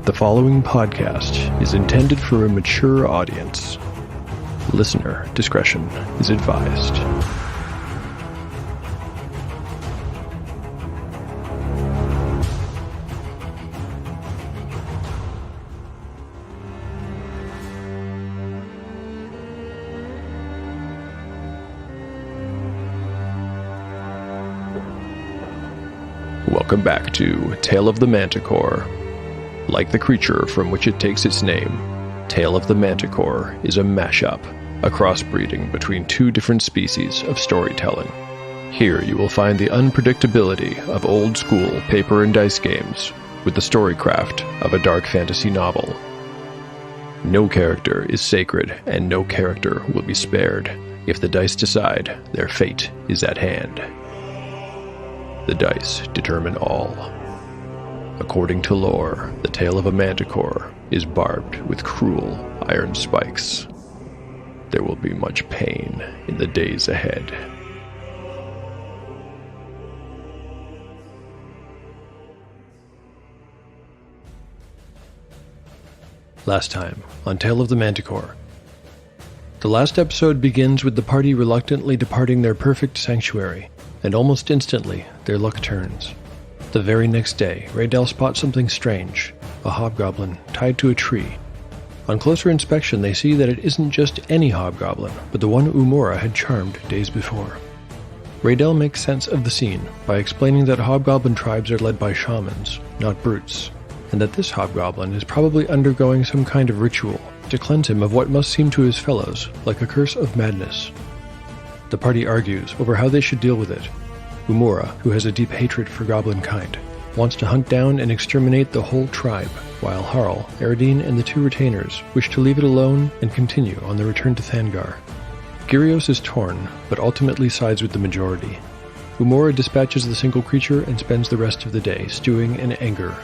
The following podcast is intended for a mature audience. Listener discretion is advised. Welcome back to Tale of the Manticore. Like the creature from which it takes its name, Tale of the Manticore is a mashup, a crossbreeding between two different species of storytelling. Here you will find the unpredictability of old-school paper and dice games with the storycraft of a dark fantasy novel. No character is sacred, and no character will be spared if the dice decide their fate is at hand. The dice determine all. According to lore, the tale of a manticore is barbed with cruel iron spikes. There will be much pain in the days ahead. Last time on Tale of the Manticore. The last episode begins with the party reluctantly departing their perfect sanctuary, and almost instantly their luck turns. The very next day, Raydell spots something strange, a hobgoblin tied to a tree. On closer inspection, they see that it isn't just any hobgoblin, but the one Umura had charmed days before. Raydell makes sense of the scene by explaining that hobgoblin tribes are led by shamans, not brutes, and that this hobgoblin is probably undergoing some kind of ritual to cleanse him of what must seem to his fellows like a curse of madness. The party argues over how they should deal with it. Umura, who has a deep hatred for goblin kind, wants to hunt down and exterminate the whole tribe, while Harl, Eridine, and the two retainers wish to leave it alone and continue on their return to Thangar. Gyrios is torn, but ultimately sides with the majority. Umura dispatches the single creature and spends the rest of the day stewing in anger.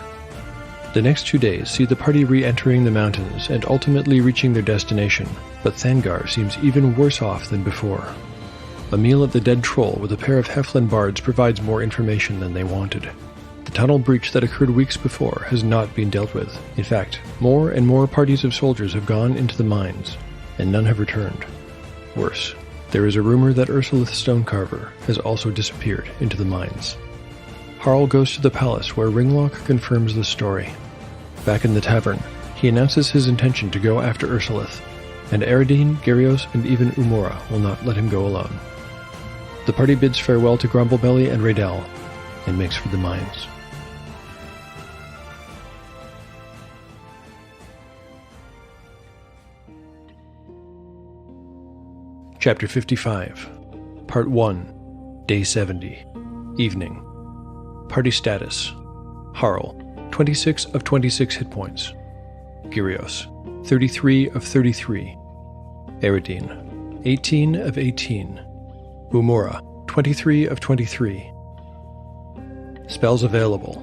The next 2 days see the party re-entering the mountains and ultimately reaching their destination, but Thangar seems even worse off than before. A meal at the Dead Troll with a pair of Heflin bards provides more information than they wanted. The tunnel breach that occurred weeks before has not been dealt with. In fact, more and more parties of soldiers have gone into the mines, and none have returned. Worse, there is a rumor that Ursulith Stonecarver has also disappeared into the mines. Harl goes to the palace where Ringlock confirms the story. Back in the tavern, he announces his intention to go after Ursulith, and Eridine, Gyrios, and even Umura will not let him go alone. The party bids farewell to Grumblebelly and Raydell, and makes for the mines. Chapter 55, Part 1, Day 70, Evening. Party status: Harl, 26 of 26 hit points. Gyrios, 33 of 33. Eridine, 18 of 18. Umura, 23 of 23. Spells available.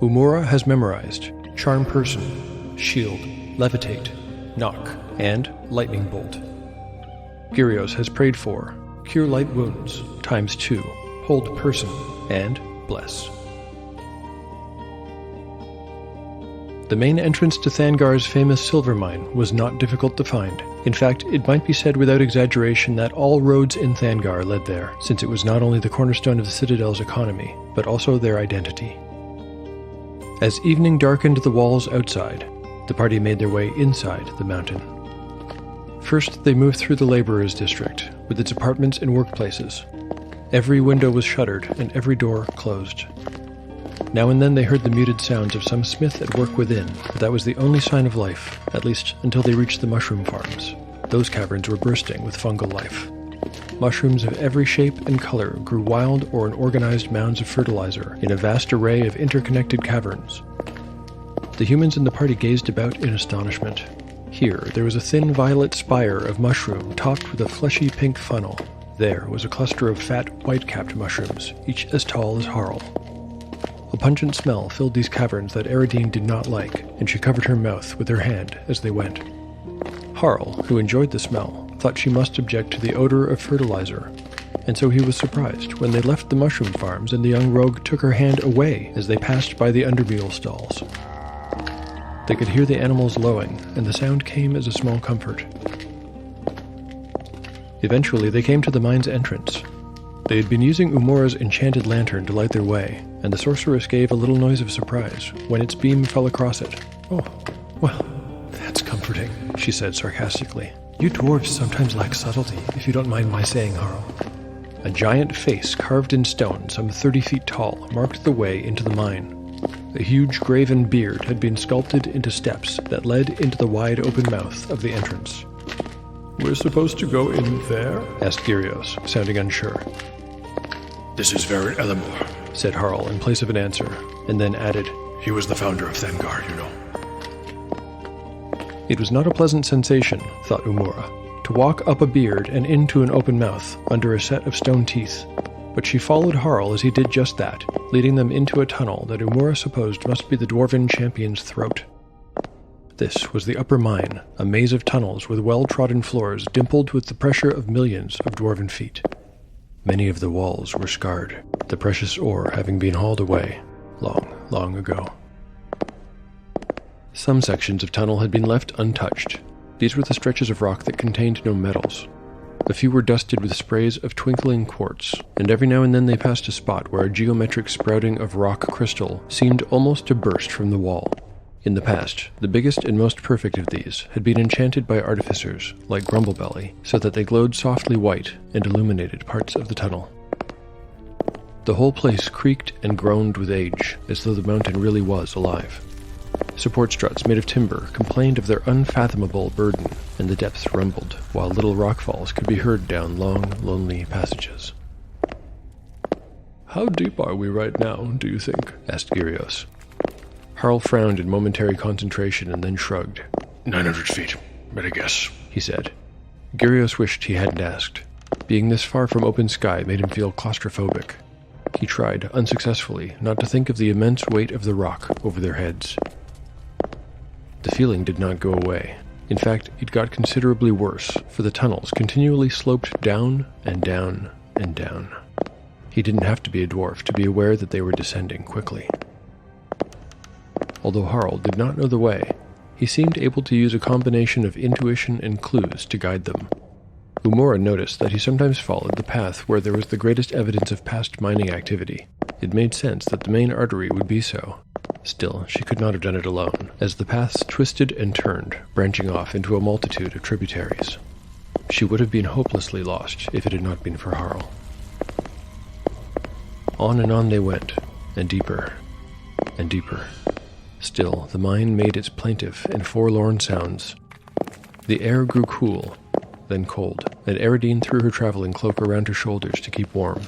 Umura has memorized Charm Person, Shield, Levitate, Knock, and Lightning Bolt. Gyrios has prayed for Cure Light Wounds, ×2, Hold Person, and Bless. The main entrance to Thangar's famous silver mine was not difficult to find. In fact, it might be said without exaggeration that all roads in Thangar led there, since it was not only the cornerstone of the Citadel's economy, but also their identity. As evening darkened the walls outside, the party made their way inside the mountain. First, they moved through the laborers' district, with its apartments and workplaces. Every window was shuttered and every door closed. Now and then they heard the muted sounds of some smith at work within, but that was the only sign of life, at least until they reached the mushroom farms. Those caverns were bursting with fungal life. Mushrooms of every shape and color grew wild or in organized mounds of fertilizer in a vast array of interconnected caverns. The humans in the party gazed about in astonishment. Here, there was a thin violet spire of mushroom topped with a fleshy pink funnel. There was a cluster of fat, white-capped mushrooms, each as tall as Harl. A pungent smell filled these caverns that Eridine did not like, and she covered her mouth with her hand as they went. Harl, who enjoyed the smell, thought she must object to the odor of fertilizer, and so he was surprised when they left the mushroom farms and the young rogue took her hand away as they passed by the underbeetle stalls. They could hear the animals lowing, and the sound came as a small comfort. Eventually, they came to the mine's entrance. They had been using Umura's enchanted lantern to light their way, and the sorceress gave a little noise of surprise when its beam fell across it. "Oh, well, that's comforting," she said sarcastically. "You dwarves sometimes lack subtlety, if you don't mind my saying, Harl." A giant face carved in stone, some 30 feet tall, marked the way into the mine. A huge graven beard had been sculpted into steps that led into the wide-open mouth of the entrance. "We're supposed to go in there?" asked Gyrios, sounding unsure. "This is Varin Elamor," said Harl in place of an answer, and then added, "He was the founder of Thengar, you know." It was not a pleasant sensation, thought Umura, to walk up a beard and into an open mouth under a set of stone teeth. But she followed Harl as he did just that, leading them into a tunnel that Umura supposed must be the dwarven champion's throat. This was the upper mine, a maze of tunnels with well-trodden floors dimpled with the pressure of millions of dwarven feet. Many of the walls were scarred, the precious ore having been hauled away long, long ago. Some sections of tunnel had been left untouched. These were the stretches of rock that contained no metals. A few were dusted with sprays of twinkling quartz, and every now and then they passed a spot where a geometric sprouting of rock crystal seemed almost to burst from the wall. In the past, the biggest and most perfect of these had been enchanted by artificers, like Grumblebelly, so that they glowed softly white and illuminated parts of the tunnel. The whole place creaked and groaned with age, as though the mountain really was alive. Support struts made of timber complained of their unfathomable burden, and the depths rumbled, while little rockfalls could be heard down long, lonely passages. "How deep are we right now, do you think?" asked Gyrios. Harl frowned in momentary concentration and then shrugged. 900 feet, better guess, he said. Gyrios wished he hadn't asked. Being this far from open sky made him feel claustrophobic. He tried, unsuccessfully, not to think of the immense weight of the rock over their heads. The feeling did not go away. In fact, it got considerably worse, for the tunnels continually sloped down and down and down. He didn't have to be a dwarf to be aware that they were descending quickly. Although Harl did not know the way, he seemed able to use a combination of intuition and clues to guide them. Umura noticed that he sometimes followed the path where there was the greatest evidence of past mining activity. It made sense that the main artery would be so. Still, she could not have done it alone, as the paths twisted and turned, branching off into a multitude of tributaries. She would have been hopelessly lost if it had not been for Harl. On and on they went, and deeper, and deeper. Still, the mine made its plaintive and forlorn sounds. The air grew cool, then cold, and Eridine threw her traveling cloak around her shoulders to keep warm.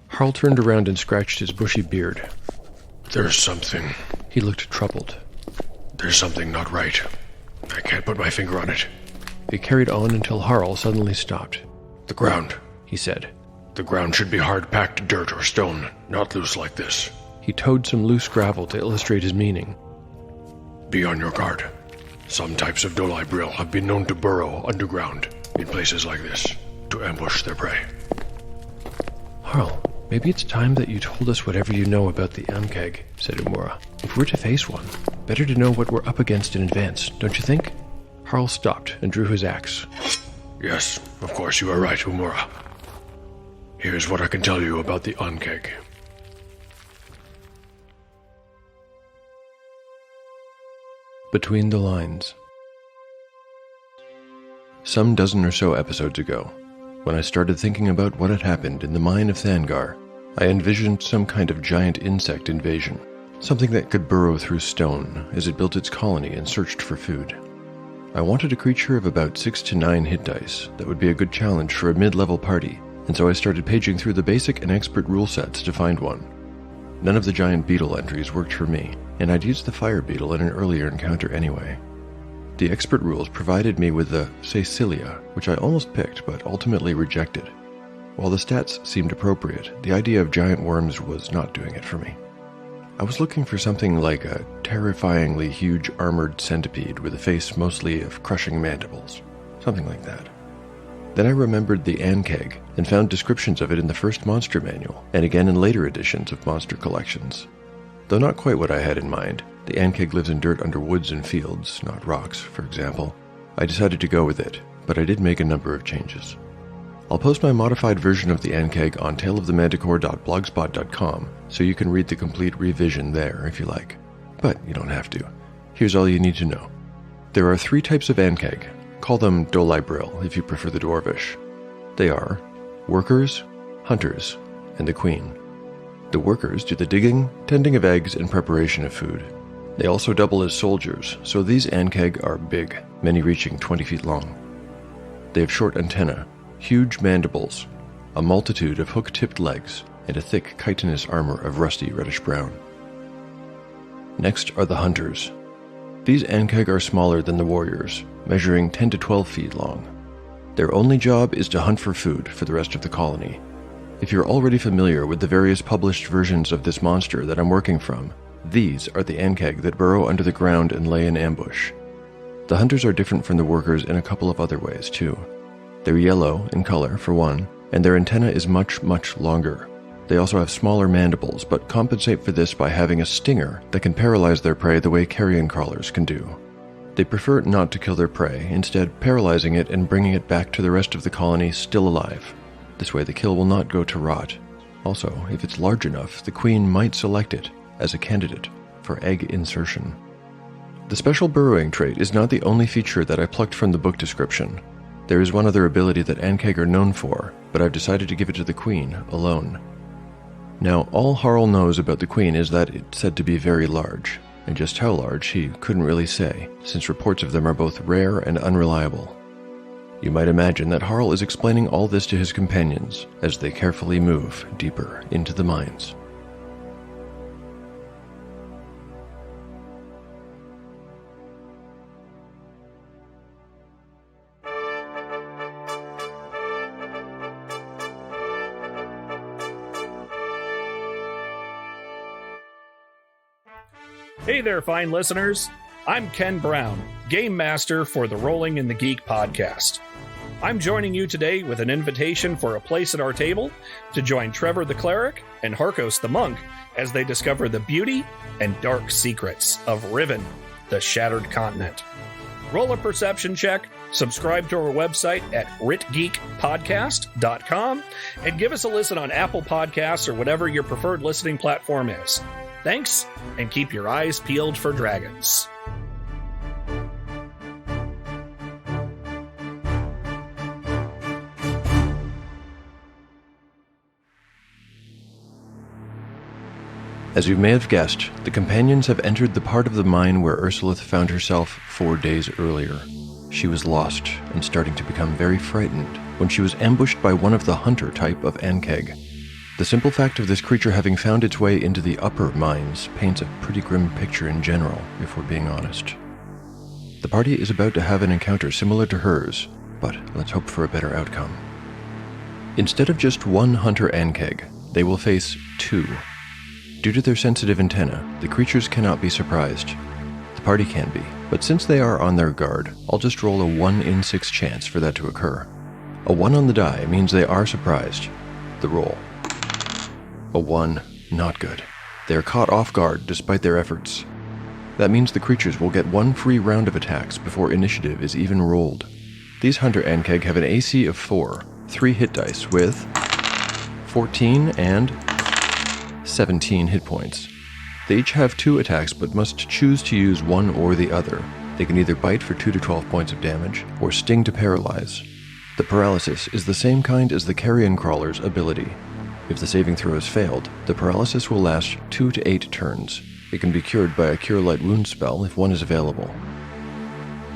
Harl turned around and scratched his bushy beard. There's something. He looked troubled. There's something not right. I can't put my finger on it. It carried on until Harl suddenly stopped. The ground, he said. The ground should be hard-packed dirt or stone, not loose like this. He towed some loose gravel to illustrate his meaning. Be on your guard. Some types of Dolai Brill have been known to burrow underground in places like this to ambush their prey. Harl, maybe it's time that you told us whatever you know about the ankheg, said Umura. If we're to face one, better to know what we're up against in advance, don't you think? Harl stopped and drew his axe. Yes, of course you are right, Umura. Here's what I can tell you about the ankheg. Between the lines. Some dozen or so episodes ago, when I started thinking about what had happened in the mine of Thengar, I envisioned some kind of giant insect invasion, something that could burrow through stone as it built its colony and searched for food. I wanted a creature of about 6 to 9 hit dice that would be a good challenge for a mid-level party, and so I started paging through the basic and expert rule sets to find one. None of the giant beetle entries worked for me, and I'd used the fire beetle in an earlier encounter anyway. The expert rules provided me with the Cecilia, which I almost picked but ultimately rejected. While the stats seemed appropriate, the idea of giant worms was not doing it for me. I was looking for something like a terrifyingly huge armored centipede with a face mostly of crushing mandibles. Something like that. Then I remembered the ankheg and found descriptions of it in the first monster manual, and again in later editions of monster collections. though not quite what I had in mind. The ankheg lives in dirt under woods and fields, not rocks, for example. I decided to go with it, but I did make a number of changes. I'll post my modified version of the ankheg on taleofthemanticore.blogspot.com, so you can read the complete revision there if you like. But you don't have to. Here's all you need to know. There are 3 types of ankheg. Call them dolai brill if you prefer the dwarvish. They are workers, hunters, and the queen. The workers do the digging, tending of eggs, and preparation of food. They also double as soldiers, so these ankheg are big, many reaching 20 feet long. They have short antennae, huge mandibles, a multitude of hook-tipped legs, and a thick chitinous armor of rusty reddish-brown. Next are the hunters. These ankheg are smaller than the warriors, measuring 10 to 12 feet long. Their only job is to hunt for food for the rest of the colony. If you're already familiar with the various published versions of this monster that I'm working from, these are the ankheg that burrow under the ground and lay in ambush. The hunters are different from the workers in a couple of other ways, too. They're yellow in color, for one, and their antenna is much, much longer. They also have smaller mandibles, but compensate for this by having a stinger that can paralyze their prey the way carrion crawlers can do. They prefer not to kill their prey, instead paralyzing it and bringing it back to the rest of the colony still alive. This way the kill will not go to rot. Also, if it's large enough, the queen might select it as a candidate for egg insertion. The special burrowing trait is not the only feature that I plucked from the book description. There is one other ability that ankheg are known for, but I've decided to give it to the queen alone. Now, all Harl knows about the queen is that it's said to be very large, and just how large he couldn't really say, since reports of them are both rare and unreliable. You might imagine that Harl is explaining all this to his companions as they carefully move deeper into the mines. Hey there, fine listeners. I'm Ken Brown, Game Master for the Rolling in the Geek podcast. I'm joining you today with an invitation for a place at our table to join Trevor the Cleric and Harkos the Monk as they discover the beauty and dark secrets of Riven, the Shattered Continent. Roll a perception check, subscribe to our website at ritgeekpodcast.com, and give us a listen on Apple Podcasts or whatever your preferred listening platform is. Thanks, and keep your eyes peeled for dragons. As you may have guessed, the companions have entered the part of the mine where Ursulith found herself 4 days earlier. She was lost and starting to become very frightened when she was ambushed by one of the hunter type of ankheg. The simple fact of this creature having found its way into the upper mines paints a pretty grim picture in general, if we're being honest. The party is about to have an encounter similar to hers, but let's hope for a better outcome. Instead of just one hunter ankheg, they will face 2. Due to their sensitive antenna, the creatures cannot be surprised. The party can be, but since they are on their guard, I'll just roll a 1 in 6 chance for that to occur. A 1 on the die means they are surprised. The roll. A 1, not good. They are caught off guard despite their efforts. That means the creatures will get 1 free round of attacks before initiative is even rolled. These hunter ankheg have an AC of 4, 3 hit dice with 14 and 17 hit points. They each have 2 attacks but must choose to use one or the other. They can either bite for 2 to 12 points of damage or sting to paralyze. The paralysis is the same kind as the carrion crawler's ability. If the saving throw has failed, the paralysis will last 2 to 8 turns. It can be cured by a Cure Light Wound spell if one is available.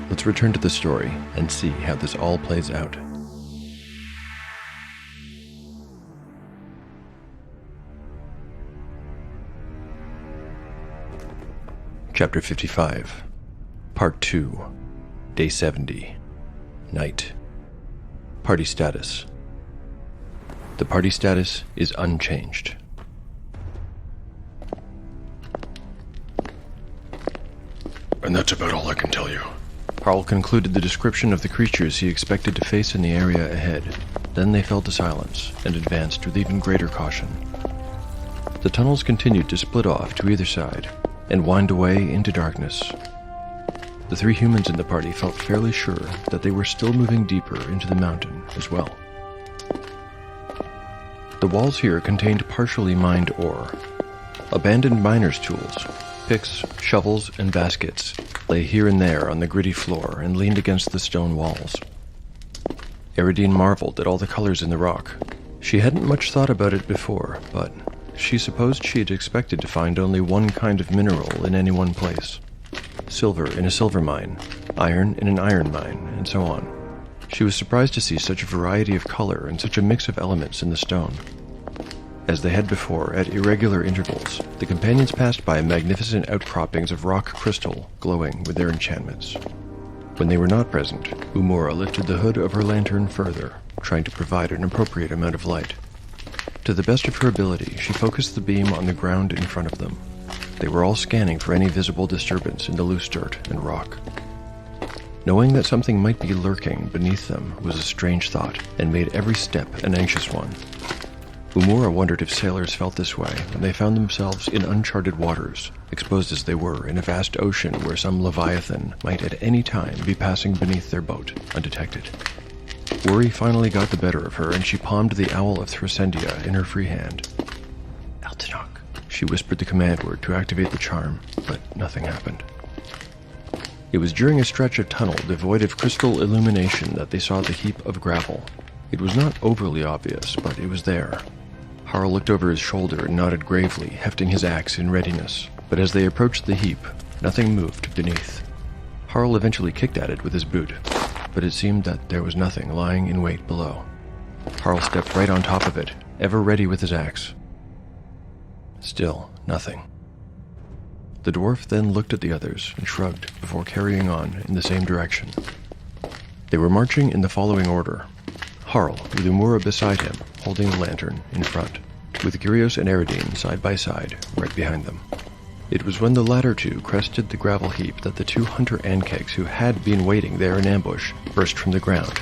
Let's return to the story and see how this all plays out. Chapter 55, Part 2, Day 70, Night. Party status. The party status is unchanged. And that's about all I can tell you. Harl concluded the description of the creatures he expected to face in the area ahead. Then they fell to silence and advanced with even greater caution. The The tunnels continued to split off to either side and wind away into darkness. The three humans in the party felt fairly sure that they were still moving deeper into the mountain as well. The walls here contained partially mined ore. Abandoned miners' tools, picks, shovels, and baskets lay here and there on the gritty floor and leaned against the stone walls. Eridine marveled at all the colors in the rock. She hadn't much thought about it before, but she supposed she had expected to find only one kind of mineral in any one place. Silver in a silver mine, iron in an iron mine, and so on. She was surprised to see such a variety of color and such a mix of elements in the stone. As they had before, at irregular intervals, the companions passed by magnificent outcroppings of rock crystal glowing with their enchantments. When they were not present, Umura lifted the hood of her lantern further, trying to provide an appropriate amount of light. To the best of her ability, she focused the beam on the ground in front of them. They were all scanning for any visible disturbance in the loose dirt and rock. Knowing that something might be lurking beneath them was a strange thought, and made every step an anxious one. Umura wondered if sailors felt this way when they found themselves in uncharted waters, exposed as they were in a vast ocean where some leviathan might at any time be passing beneath their boat, undetected. Worry finally got the better of her, and she palmed the Owl of Thracendia in her free hand. "Eltinok," she whispered the command word to activate the charm, but nothing happened. It was during a stretch of tunnel devoid of crystal illumination that they saw the heap of gravel. It was not overly obvious, but it was there. Harl looked over his shoulder and nodded gravely, hefting his axe in readiness. But as they approached the heap, nothing moved beneath. Harl eventually kicked at it with his boot, but it seemed that there was nothing lying in wait below. Harl stepped right on top of it, ever ready with his axe. Still nothing. The dwarf then looked at the others and shrugged before carrying on in the same direction. They were marching in the following order. Harl, with Umura beside him, holding the lantern in front, with Gyrios and Eridine side by side, right behind them. It was when the latter two crested the gravel heap that the two hunter ankhegs who had been waiting there in ambush burst from the ground.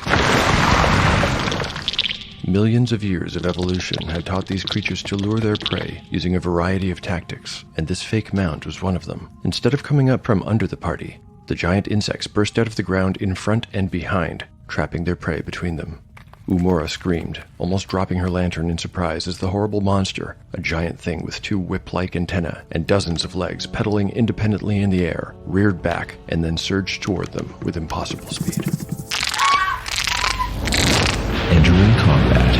Millions of years of evolution had taught these creatures to lure their prey using a variety of tactics, and this fake mound was one of them. Instead of coming up from under the party, the giant insects burst out of the ground in front and behind, trapping their prey between them. Umura screamed, almost dropping her lantern in surprise as the horrible monster, a giant thing with two whip-like antennae and dozens of legs pedaling independently in the air, reared back and then surged toward them with impossible speed. Entering combat.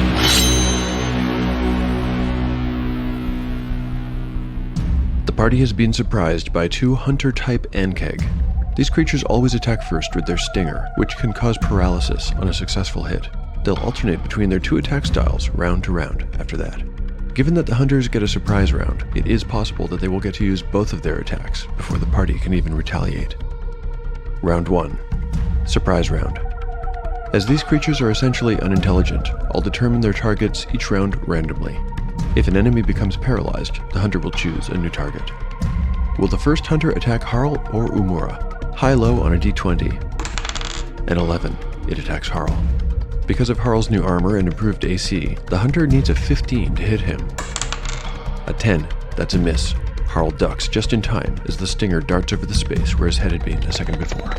The party has been surprised by two hunter-type ankheg. These creatures always attack first with their stinger, which can cause paralysis on a successful hit. They'll alternate between their two attack styles round to round after that. Given that the hunters get a surprise round, it is possible that they will get to use both of their attacks before the party can even retaliate. Round 1. Surprise round. As these creatures are essentially unintelligent, I'll determine their targets each round randomly. If an enemy becomes paralyzed, the hunter will choose a new target. Will the first hunter attack Harl or Umura? High-low on a d20. An 11, it attacks Harl. Because of Harl's new armor and improved AC, the hunter needs a 15 to hit him. A 10, that's a miss. Harl ducks just in time as the stinger darts over the space where his head had been a second before.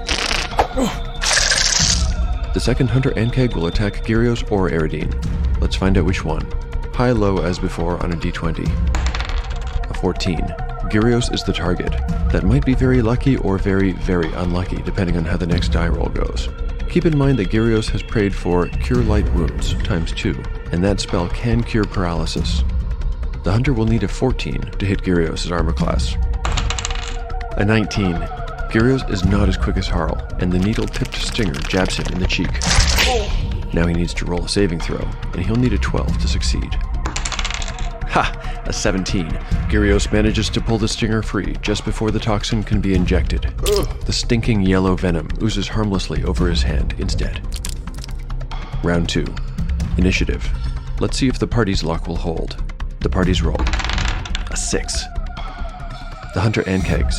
The second hunter ankheg will attack Gyrios or Eridine. Let's find out which one. High-low as before on a d20. A 14. Gyrios is the target. That might be very lucky or very, very unlucky, depending on how the next die roll goes. Keep in mind that Gyrios has prayed for Cure Light Wounds ×2, and that spell can cure paralysis. The hunter will need a 14 to hit Gyrios' armor class. A 19. Gyrios is not as quick as Harl, and the needle-tipped stinger jabs him in the cheek. Now he needs to roll a saving throw, and he'll need a 12 to succeed. Ha! A 17. Gyrios manages to pull the stinger free just before the toxin can be injected. The stinking yellow venom oozes harmlessly over his hand instead. Round 2. Initiative. Let's see if the party's luck will hold. The party's roll. A 6. The hunter ankhegs.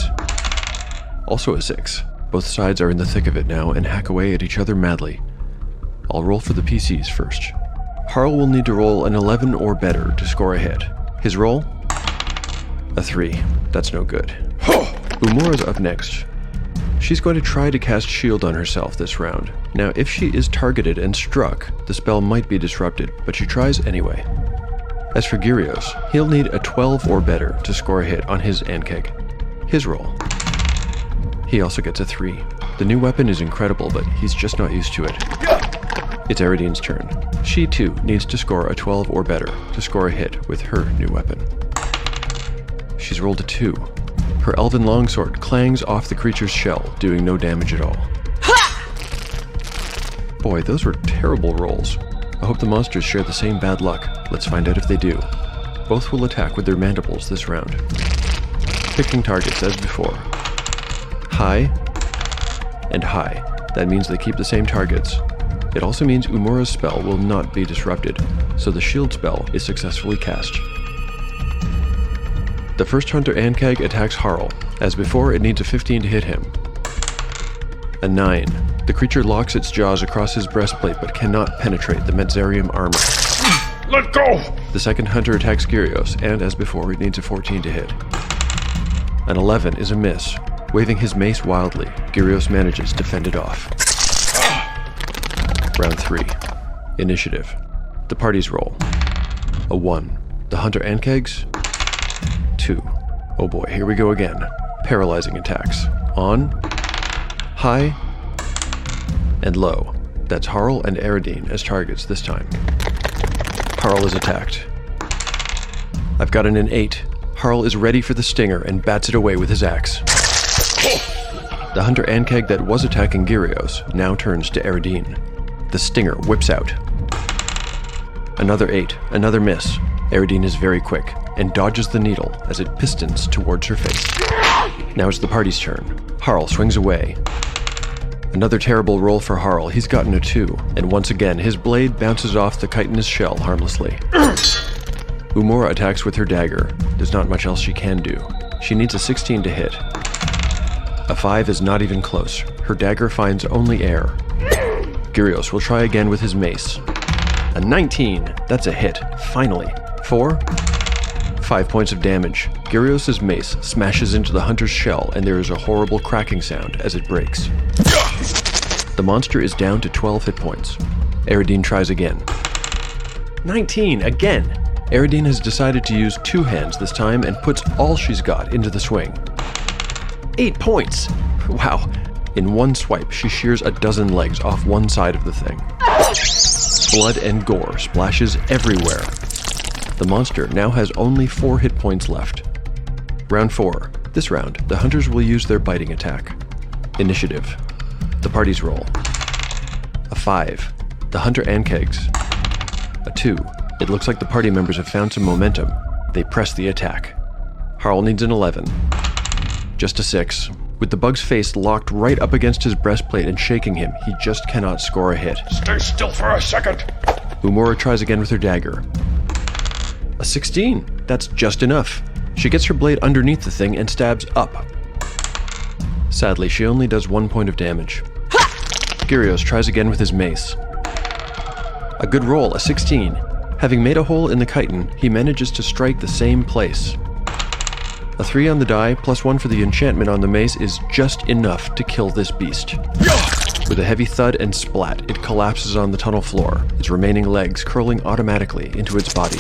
Also a 6. Both sides are in the thick of it now and hack away at each other madly. I'll roll for the PCs first. Harl will need to roll an 11 or better to score a hit. His roll? A 3. That's no good. Umura's up next. She's going to try to cast Shield on herself this round. Now, if she is targeted and struck, the spell might be disrupted, but she tries anyway. As for Gyrios, he'll need a 12 or better to score a hit on his ankheg. His roll. He also gets a 3. The new weapon is incredible, but he's just not used to it. It's Eridine's turn. She too needs to score a 12 or better to score a hit with her new weapon. She's rolled a 2. Her elven longsword clangs off the creature's shell, doing no damage at all. Boy, those were terrible rolls. I hope the monsters share the same bad luck. Let's find out if they do. Both will attack with their mandibles this round. Picking targets as before. High and high. That means they keep the same targets. It also means Umura's spell will not be disrupted, so the shield spell is successfully cast. The first Hunter Ankheg attacks Harl. As before, it needs a 15 to hit him. A 9. The creature locks its jaws across his breastplate but cannot penetrate the Metzarium armor. Let go! The second Hunter attacks Gyrios, and as before, it needs a 14 to hit. An 11 is a miss. Waving his mace wildly, Gyrios manages to fend it off. Round 3. Initiative. The party's roll. A 1. The Hunter Ankhegs. 2. Oh boy, here we go again. Paralyzing attacks. On, high, and low. That's Harl and Eridine as targets this time. Harl is attacked. I've gotten an 8. Harl is ready for the stinger and bats it away with his axe. The Hunter Ankheg that was attacking Gyrios now turns to Eridine. The stinger whips out. Another 8, another miss. Eridine is very quick and dodges the needle as it pistons towards her face. Now it's the party's turn. Harl swings away. Another terrible roll for Harl. He's gotten a 2, and once again his blade bounces off the chitinous shell harmlessly. Umura attacks with her dagger. There's not much else she can do. She needs a 16 to hit. A 5 is not even close. Her dagger finds only air. Gyrios will try again with his mace. A 19. That's a hit. Finally. 4. 5 points of damage. Gyrios' mace smashes into the hunter's shell, and there is a horrible cracking sound as it breaks. The monster is down to 12 hit points. Eridine tries again. 19 again! Eridine has decided to use 2 hands this time and puts all she's got into the swing. 8 points! Wow. In one swipe, she shears a dozen legs off one side of the thing. Blood and gore splashes everywhere. The monster now has only 4 hit points left. Round 4. This round, the hunters will use their biting attack. Initiative. The party's roll. A 5. The Hunter Ankhegs. A 2. It looks like the party members have found some momentum. They press the attack. Harl needs an 11. Just a 6. With the bug's face locked right up against his breastplate and shaking him, he just cannot score a hit. Stay still for a second! Umura tries again with her dagger. A 16. That's just enough. She gets her blade underneath the thing and stabs up. Sadly, she only does 1 point of damage. Gyrios tries again with his mace. A good roll, a 16. Having made a hole in the chitin, he manages to strike the same place. A 3 on the die, plus 1 for the enchantment on the mace is just enough to kill this beast. With a heavy thud and splat, it collapses on the tunnel floor, its remaining legs curling automatically into its body.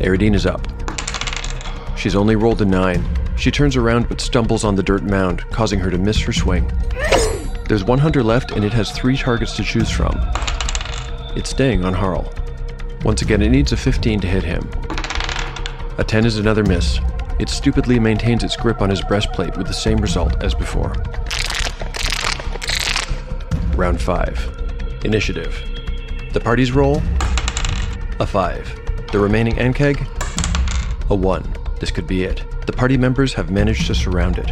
Eridine is up. She's only rolled a 9. She turns around but stumbles on the dirt mound, causing her to miss her swing. There's 1 hunter left and it has 3 targets to choose from. It's staying on Harl. Once again, it needs a 15 to hit him. A 10 is another miss. It stupidly maintains its grip on his breastplate with the same result as before. Round 5. Initiative. The party's roll. A 5. The remaining ankheg. A 1. This could be it. The party members have managed to surround it.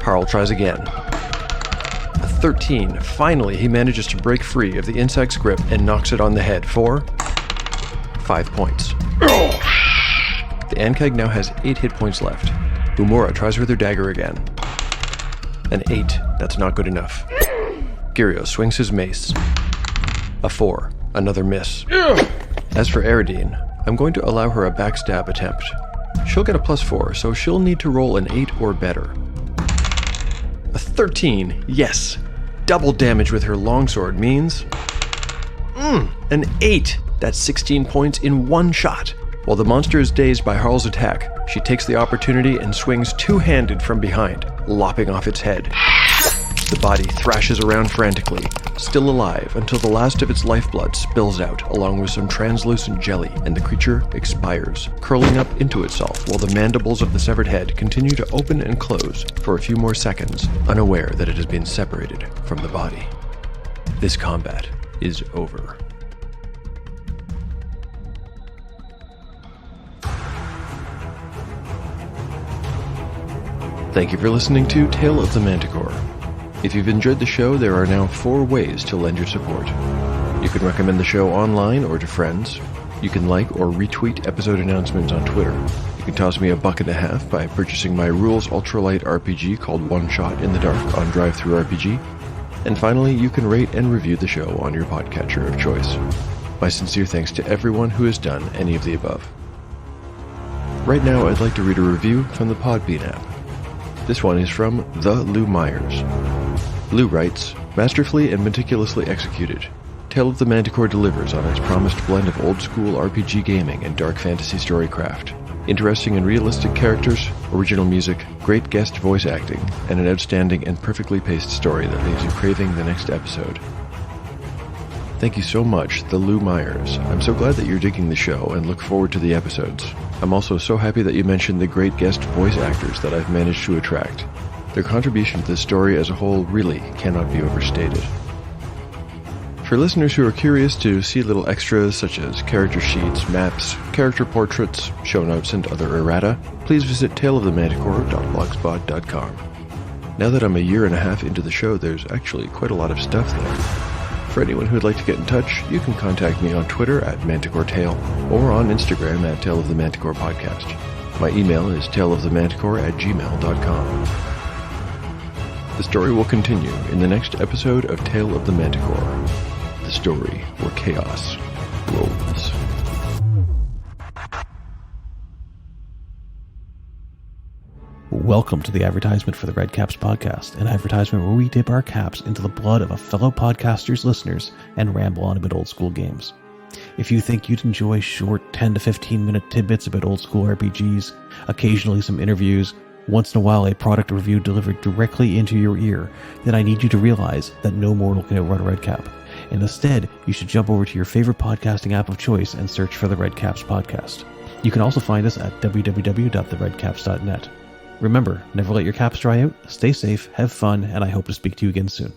Harl tries again. A 13. Finally, he manages to break free of the insect's grip and knocks it on the head for 5 points. The ankheg now has 8 hit points left. Umura tries with her dagger again. An 8. That's not good enough. Gyrios swings his mace. A 4. Another miss. As for Eridine, I'm going to allow her a backstab attempt. she'll get a +4, so she'll need to roll an 8 or better. A 13, yes. Double damage with her longsword means... an 8! That's 16 points in one shot. While the monster is dazed by Harl's attack, she takes the opportunity and swings two-handed from behind, lopping off its head. The body thrashes around frantically, still alive until the last of its lifeblood spills out along with some translucent jelly, and the creature expires, curling up into itself while the mandibles of the severed head continue to open and close for a few more seconds, unaware that it has been separated from the body. This combat is over. Thank you for listening to Tale of the Manticore. If you've enjoyed the show, there are now 4 ways to lend your support. You can recommend the show online or to friends. You can like or retweet episode announcements on Twitter. You can toss me $1.50 by purchasing my Rules Ultralight RPG called One Shot in the Dark on DriveThruRPG. And finally, you can rate and review the show on your podcatcher of choice. My sincere thanks to everyone who has done any of the above. Right now, I'd like to read a review from the Podbean app. This one is from The Lou Myers. Lou writes, masterfully and meticulously executed, Tale of the Manticore delivers on its promised blend of old-school RPG gaming and dark fantasy storycraft. Interesting and realistic characters, original music, great guest voice acting, and an outstanding and perfectly paced story that leaves you craving the next episode. Thank you so much, The Lou Myers. I'm so glad that you're digging the show and look forward to the episodes. I'm also so happy that you mentioned the great guest voice actors that I've managed to attract. Their contribution to the story as a whole really cannot be overstated. For listeners who are curious to see little extras such as character sheets, maps, character portraits, show notes, and other errata, please visit taleofthemanticore.blogspot.com. Now that I'm a year and a half into the show, there's actually quite a lot of stuff there. For anyone who would like to get in touch, you can contact me on Twitter at ManticoreTale or on Instagram at Tale of the Manticore Podcast. My email is taleofthemanticore@gmail.com. The story will continue in the next episode of Tale of the Manticore, the story where chaos rolls. Welcome to the advertisement for the Red Caps podcast, an advertisement where we dip our caps into the blood of a fellow podcaster's listeners and ramble on about old school games. If you think you'd enjoy short 10 to 15 minute tidbits about old school RPGs, occasionally some interviews, once in a while a product review delivered directly into your ear, then I need you to realize that no mortal can outrun a Red Cap. And instead, you should jump over to your favorite podcasting app of choice and search for the Red Caps podcast. You can also find us at www.theredcaps.net. Remember, never let your caps dry out, stay safe, have fun, and I hope to speak to you again soon.